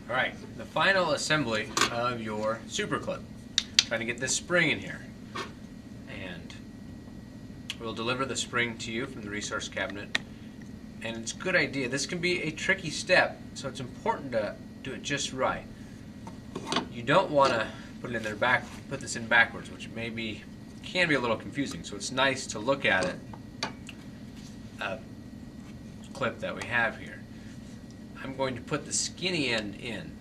Alright, the final assembly of your SuperClip. Trying to get this spring in here. And we'll deliver the spring to you from the resource cabinet. And it's a good idea. This can be a tricky step, so it's important to do it just right. You don't want to put this in backwards, which can be a little confusing. So it's nice to look at it, clip that we have here. I'm going to put the skinny end in.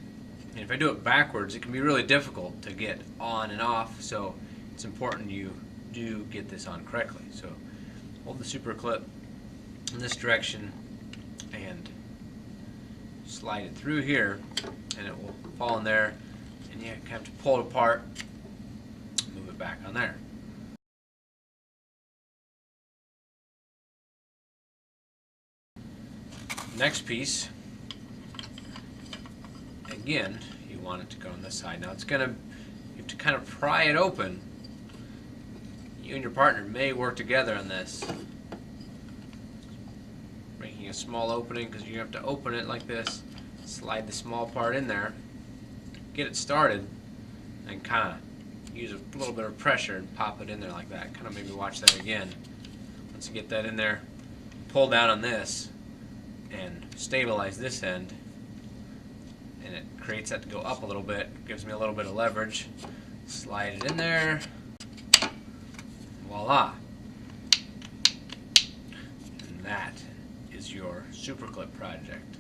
And if I do it backwards, it can be really difficult to get on and off, so it's important you do get this on correctly. So hold the SuperClip in this direction and slide it through here, and it will fall in there, and you have to pull it apart and move it back on there. Next piece, again, you want it to go on this side. Now you have to kind of pry it open. You and your partner may work together on this, making a small opening, because you have to open it like this, slide the small part in there, get it started, and kind of use a little bit of pressure and pop it in there like that. Kind of maybe watch that again. Once you get that in there, pull down on this and stabilize this end, and it creates that to go up a little bit, gives me a little bit of leverage. Slide it in there, voila, and that is your SuperClip project.